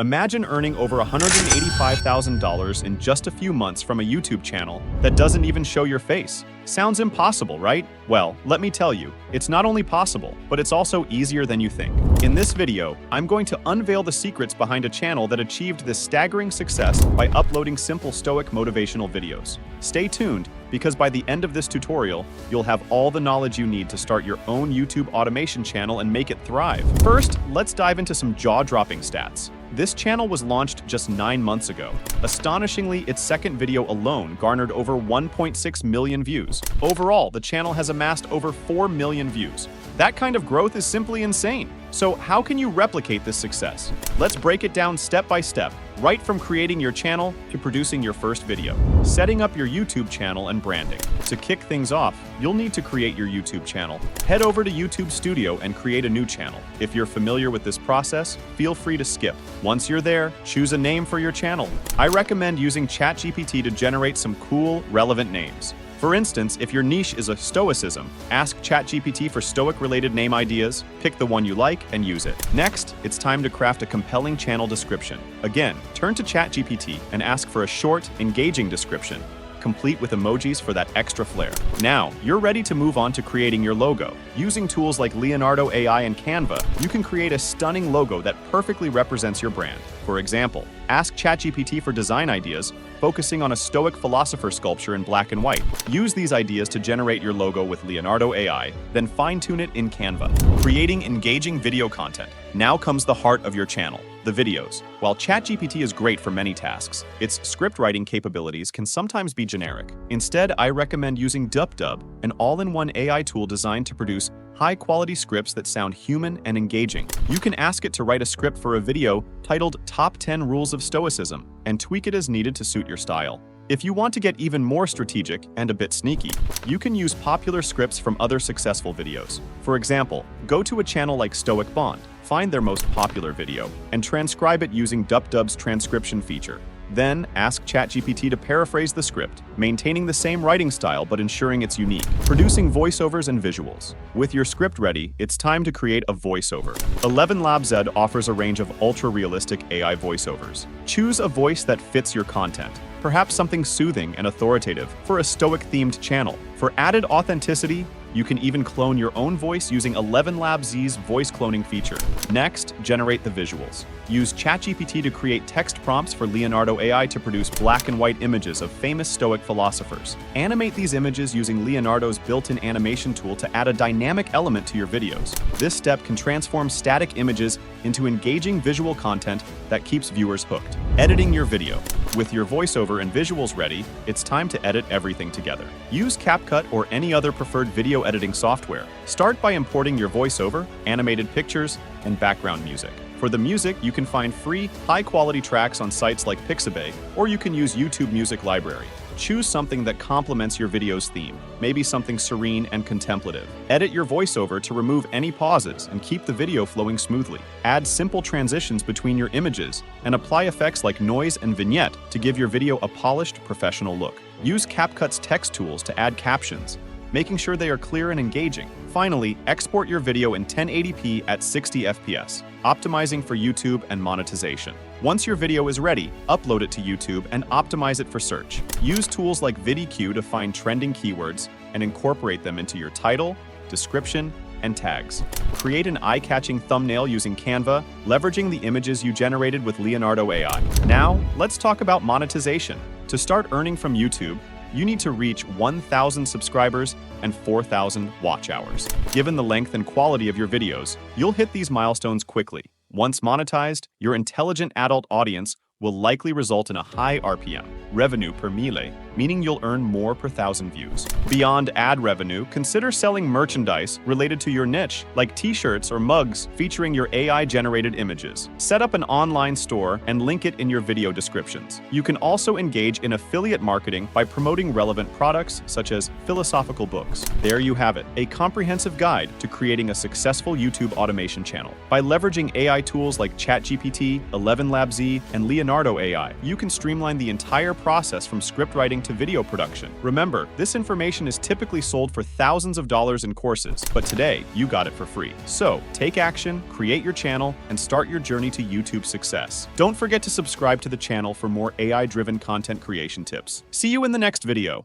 Imagine earning over $185,000 in just a few months from a YouTube channel that doesn't even show your face. Sounds impossible, right? Well, let me tell you, it's not only possible, but it's also easier than you think. In this video, I'm going to unveil the secrets behind a channel that achieved this staggering success by uploading simple Stoic motivational videos. Stay tuned, because by the end of this tutorial, you'll have all the knowledge you need to start your own YouTube automation channel and make it thrive. First, let's dive into some jaw-dropping stats. This channel was launched just 9 months ago. Astonishingly, its second video alone garnered over 1.6 million views. Overall, the channel has amassed over 4 million views. That kind of growth is simply insane. So how can you replicate this success? Let's break it down step by step, right from creating your channel to producing your first video. Setting up your YouTube channel and branding. To kick things off, you'll need to create your YouTube channel. Head over to YouTube Studio and create a new channel. If you're familiar with this process, feel free to skip. Once you're there, choose a name for your channel. I recommend using ChatGPT to generate some cool, relevant names. For instance, if your niche is a Stoicism, ask ChatGPT for Stoic-related name ideas, pick the one you like, and use it. Next, it's time to craft a compelling channel description. Again, turn to ChatGPT and ask for a short, engaging description, complete with emojis for that extra flair. Now, you're ready to move on to creating your logo. Using tools like Leonardo AI and Canva, you can create a stunning logo that perfectly represents your brand. For example, ask ChatGPT for design ideas, focusing on a Stoic philosopher sculpture in black and white. Use these ideas to generate your logo with Leonardo AI, then fine-tune it in Canva. Creating engaging video content. Now comes the heart of your channel, the videos. While ChatGPT is great for many tasks, its script writing capabilities can sometimes be generic. Instead, I recommend using DupDub, an all-in-one AI tool designed to produce high-quality scripts that sound human and engaging. You can ask it to write a script for a video titled Top 10 Rules of Stoicism and tweak it as needed to suit your style. If you want to get even more strategic and a bit sneaky, you can use popular scripts from other successful videos. For example, go to a channel like Stoic Bond, find their most popular video, and transcribe it using DupDub's transcription feature. Then, ask ChatGPT to paraphrase the script, maintaining the same writing style but ensuring it's unique. Producing voiceovers and visuals. With your script ready, it's time to create a voiceover. 11labs offers a range of ultra-realistic AI voiceovers. Choose a voice that fits your content, perhaps something soothing and authoritative for a Stoic-themed channel. For added authenticity, you can even clone your own voice using 11labs' voice cloning feature. Next, generate the visuals. Use ChatGPT to create text prompts for Leonardo AI to produce black and white images of famous Stoic philosophers. Animate these images using Leonardo's built-in animation tool to add a dynamic element to your videos. This step can transform static images into engaging visual content that keeps viewers hooked. Editing your video. With your voiceover and visuals ready, it's time to edit everything together. Use CapCut or any other preferred video editing software. Start by importing your voiceover, animated pictures, and background music. For the music, you can find free, high-quality tracks on sites like Pixabay, or you can use YouTube Music Library. Choose something that complements your video's theme, maybe something serene and contemplative. Edit your voiceover to remove any pauses and keep the video flowing smoothly. Add simple transitions between your images and apply effects like noise and vignette to give your video a polished, professional look. Use CapCut's text tools to add captions, making sure they are clear and engaging. Finally, export your video in 1080p at 60 FPS, optimizing for YouTube and monetization. Once your video is ready, upload it to YouTube and optimize it for search. Use tools like VidIQ to find trending keywords and incorporate them into your title, description, and tags. Create an eye-catching thumbnail using Canva, leveraging the images you generated with Leonardo AI. Now, let's talk about monetization. To start earning from YouTube, you need to reach 1,000 subscribers and 4,000 watch hours. Given the length and quality of your videos, you'll hit these milestones quickly. Once monetized, your intelligent adult audience will likely result in a high RPM, revenue per mille, meaning you'll earn more per 1,000 views. Beyond ad revenue, consider selling merchandise related to your niche, like t-shirts or mugs featuring your AI-generated images. Set up an online store and link it in your video descriptions. You can also engage in affiliate marketing by promoting relevant products such as philosophical books. There you have it, a comprehensive guide to creating a successful YouTube automation channel. By leveraging AI tools like ChatGPT, 11labs, and Leonardo Leonardo AI, you can streamline the entire process from script writing to video production. Remember, this information is typically sold for thousands of dollars in courses, but today, you got it for free. So, take action, create your channel, and start your journey to YouTube success. Don't forget to subscribe to the channel for more AI-driven content creation tips. See you in the next video.